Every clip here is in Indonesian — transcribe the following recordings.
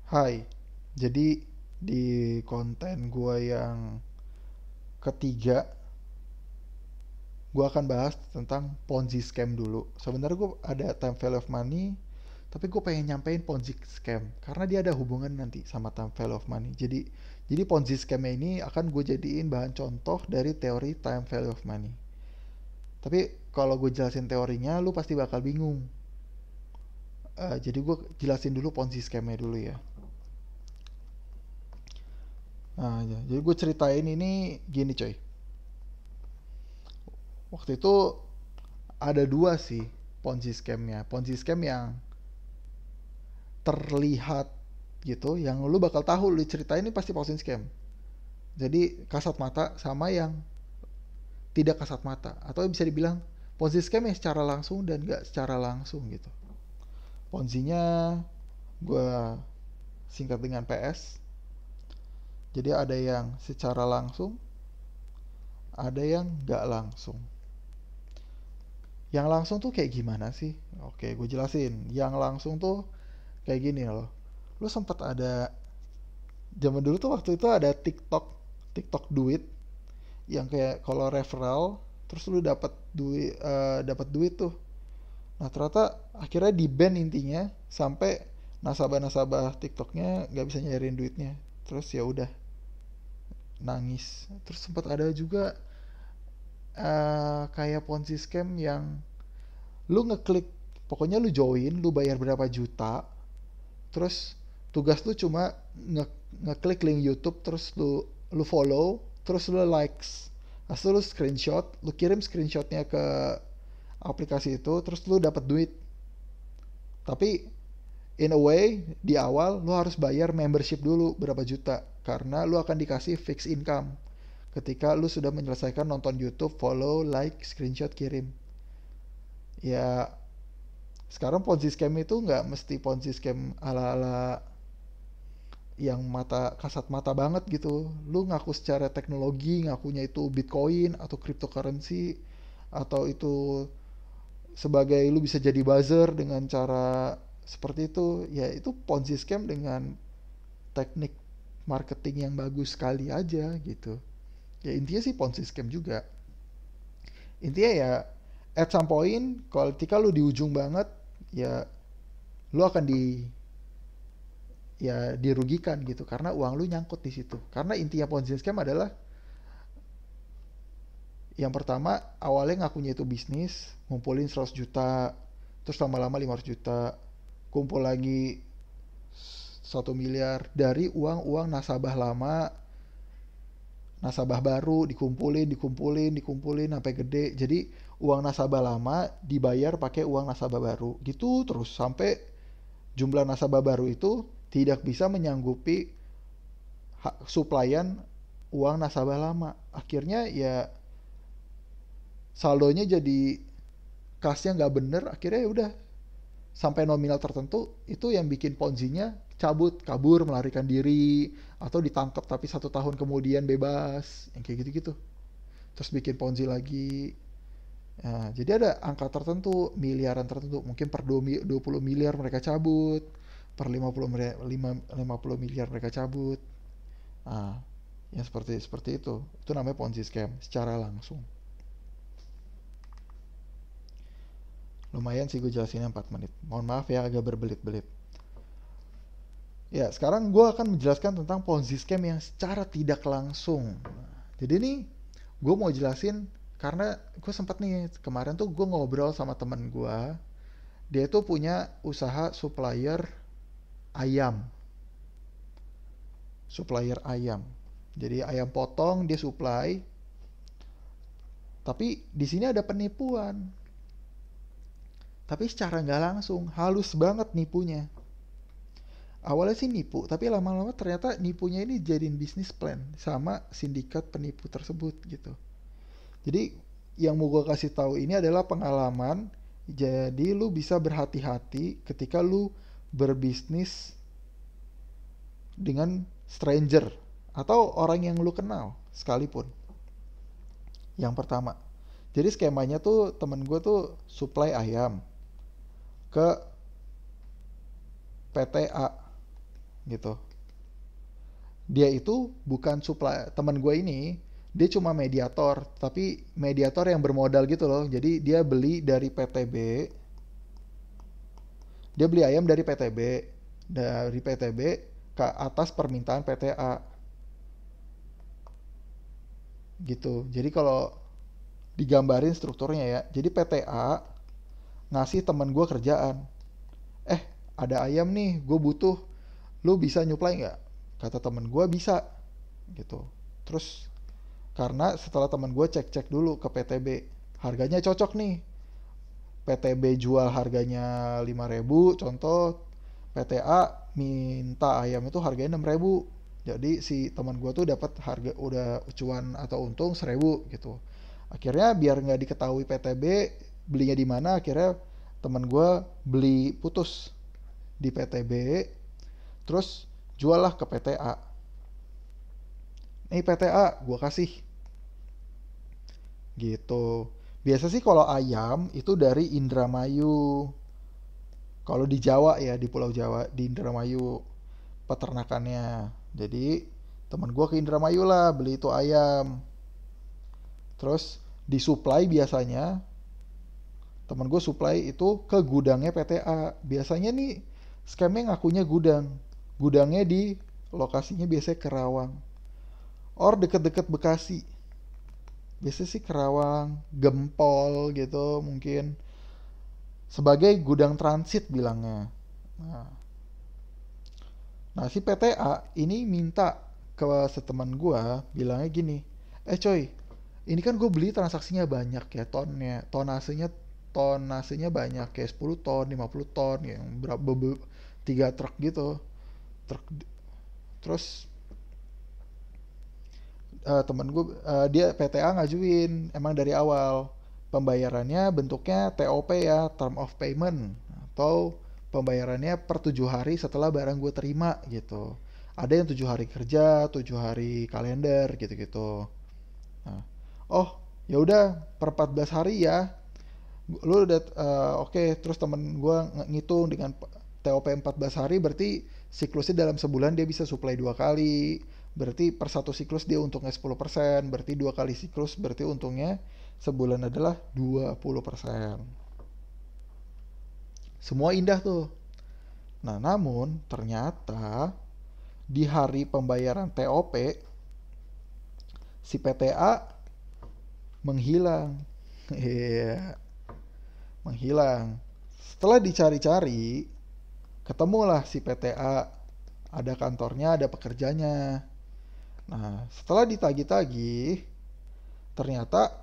Hai, jadi di konten gua yang ketiga, gua akan bahas tentang Ponzi scam dulu. Sebenarnya gua ada time value of money, tapi gue pengen nyampein Ponzi scam karena dia ada hubungan nanti sama time value of money. Jadi Ponzi scam ini akan gue jadiin bahan contoh dari teori time value of money. Tapi kalau gue jelasin teorinya, lu pasti bakal bingung. Jadi gue jelasin dulu Ponzi scamnya dulu ya. Nah, jadi gue ceritain ini gini coy. Waktu itu ada dua sih Ponzi scamnya. Ponzi scam yang terlihat gitu, yang lu bakal tahu lu ceritain ini pasti Ponzi scam. Jadi kasat mata sama yang tidak kasat mata, atau bisa dibilang Ponzi scam yang secara langsung dan gak secara langsung gitu. Ponzinya gue singkat dengan PS. Jadi ada yang secara langsung, ada yang gak langsung. Yang langsung tuh kayak gimana sih? Oke, gue jelasin. Yang langsung tuh kayak gini loh. Lu sempat ada zaman dulu tuh, waktu itu ada TikTok duit yang kayak kalau referral terus lu dapat duit tuh. Nah, ternyata akhirnya di ban intinya sampai nasabah-nasabah TikToknya nggak bisa nyairin duitnya. Terus ya udah nangis. Terus sempat ada juga kayak Ponzi scam yang lu ngeklik, pokoknya lu join, lu bayar berapa juta, terus tugas lu cuma ngeklik link YouTube, terus lu follow, terus lu likes, terus lu screenshot, lu kirim screenshotnya ke aplikasi itu, terus lu dapat duit. Tapi in a way di awal lu harus bayar membership dulu berapa juta, karena lu akan dikasih fixed income ketika lu sudah menyelesaikan nonton YouTube, follow, like, screenshot, kirim. Ya, sekarang Ponzi scam itu nggak mesti Ponzi scam ala-ala yang mata kasat mata banget gitu. Lu ngaku secara teknologi, ngakunya itu Bitcoin atau cryptocurrency, atau itu sebagai lu bisa jadi buzzer dengan cara seperti itu. Ya itu Ponzi scam dengan teknik marketing yang bagus sekali aja gitu. Ya intinya sih Ponzi scam juga. Intinya ya at some point ketika lu di ujung banget, ya lu akan dirugikan gitu karena uang lu nyangkut di situ. Karena intinya Ponzi scam adalah yang pertama awalnya ngakunya itu bisnis, ngumpulin 100 juta, terus lama-lama 500 juta, kumpul lagi 1 miliar dari uang-uang nasabah lama, nasabah baru dikumpulin, dikumpulin, dikumpulin sampai gede. Jadi uang nasabah lama dibayar pakai uang nasabah baru. Gitu terus sampai jumlah nasabah baru itu tidak bisa menyanggupi suplaian uang nasabah lama. Akhirnya ya saldonya jadi kasnya nggak bener, akhirnya ya udah sampai nominal tertentu itu yang bikin ponzinya cabut, kabur, melarikan diri, atau ditangkap tapi 1 tahun kemudian bebas, yang kayak gitu-gitu. Terus bikin ponzi lagi. Nah, jadi ada angka tertentu, miliaran tertentu, mungkin per 20 miliar mereka cabut, per 50 miliar, 50 miliar mereka cabut. Nah, yang seperti seperti itu namanya ponzi scam secara langsung. Lumayan sih gue jelasinnya 4 menit. Mohon maaf ya agak berbelit-belit. Ya, sekarang gue akan menjelaskan tentang Ponzi scam yang secara tidak langsung. Jadi nih, gue mau jelasin karena gue sempat nih kemarin tuh gue ngobrol sama temen gue. Dia tuh punya usaha ayam, supplier ayam. Jadi ayam potong dia supply, tapi di sini ada penipuan. Tapi secara nggak langsung, halus banget nipunya. Awalnya sih nipu, tapi lama-lama ternyata nipunya ini jadiin bisnis plan sama sindikat penipu tersebut gitu. Jadi yang mau gue kasih tahu ini adalah pengalaman. Jadi lu bisa berhati-hati ketika lu berbisnis dengan stranger atau orang yang lu kenal sekalipun. Yang pertama, jadi skemanya tuh temen gue tuh supply ayam ke PTA. gitu. Dia itu bukan supply, teman gue ini dia cuma mediator, tapi mediator yang bermodal gitu loh. Jadi dia beli dari PTB, dia beli ayam dari PTB ke atas permintaan PTA gitu. Jadi kalau digambarin strukturnya ya, jadi PTA ngasih teman gue kerjaan, eh ada ayam nih, gue butuh, lu bisa nyuplai nggak? Kata temen gue bisa gitu. Terus karena setelah temen gue cek-cek dulu ke PTB, harganya cocok nih, PTB jual harganya 5.000 contoh, PTA minta ayam itu harganya 6.000, jadi si teman gue tuh dapat harga udah cuan atau untung 1.000 gitu. Akhirnya biar nggak diketahui PTB belinya di mana, akhirnya teman gue beli putus di PTB, terus jual lah ke PTA. Nih PTA gue kasih gitu. Biasa sih kalau ayam itu dari Indramayu. Kalau di Jawa ya, di Pulau Jawa, di Indramayu peternakannya. Jadi teman gue ke Indramayu lah beli itu ayam. Terus disuplai biasanya, teman gue supply itu ke gudangnya PTA. Biasanya nih scamnya ngakunya gudang. Gudangnya di lokasinya biasanya Kerawang. Or deket-deket Bekasi. Biasanya sih Kerawang, Gempol gitu mungkin. Sebagai gudang transit bilangnya. Nah, si PTA ini minta ke seteman gua bilangnya gini, coy, ini kan gue beli transaksinya banyak ya, tonasenya banyak kayak 10 ton, 50 ton, yang berapa 3 truk gitu. Truk, terus temen gue dia PTA ngajuin emang dari awal pembayarannya bentuknya TOP ya, term of payment, atau pembayarannya per 7 hari setelah barang gue terima gitu. Ada yang 7 hari kerja, 7 hari kalender gitu-gitu. Nah, oh ya udah per 14 hari ya. Lu udah oke. Terus temen gue ngitung dengan TOP 14 hari berarti siklusnya dalam sebulan dia bisa supply 2 kali. Berarti per satu siklus dia untungnya 10%. Berarti 2 kali siklus berarti untungnya sebulan adalah 20%. Semua indah tuh. Nah, namun ternyata di hari pembayaran TOP si PTA menghilang. Iya, menghilang. Setelah dicari-cari, ketemulah si PTA. Ada kantornya, ada pekerjanya. Nah, setelah ditagi-tagi, ternyata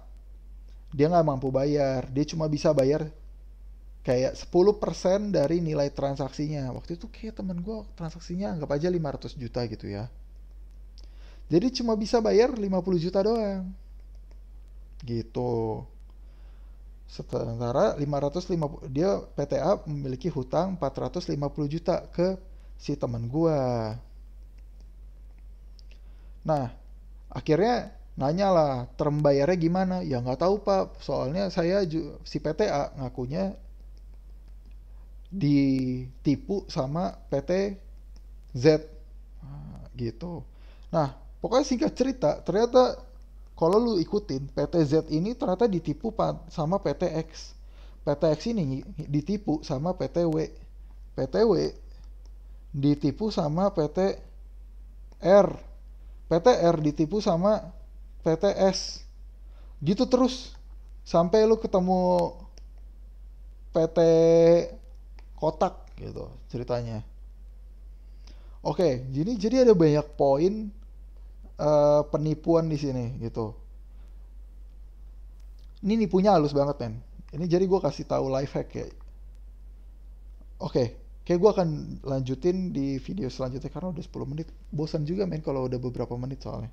dia nggak mampu bayar. Dia cuma bisa bayar kayak 10% dari nilai transaksinya. Waktu itu kayak temen gue transaksinya anggap aja 500 juta gitu ya. Jadi cuma bisa bayar 50 juta doang. Gitu. Sementara 550 dia PTA memiliki hutang 450 juta ke si teman gua. Nah, akhirnya nanya lah term bayarnya gimana? Ya nggak tahu pak, soalnya si PTA ngakunya ditipu sama PT Z. Nah, gitu. Nah, pokoknya singkat cerita, ternyata kalau lu ikutin PT Z ini ternyata ditipu sama PT X. PT X ini ditipu sama PT W. PT W ditipu sama PT R. PT R ditipu sama PT S. Gitu terus sampai lu ketemu PT Kotak gitu ceritanya. Oke, jadi ada banyak poin penipuan di sini gitu. Ini nipunya halus banget men. Ini jadi gue kasih tahu life hack ya. Oke, kayak gue akan lanjutin di video selanjutnya karena udah 10 menit. Bosan juga men kalau udah beberapa menit soalnya.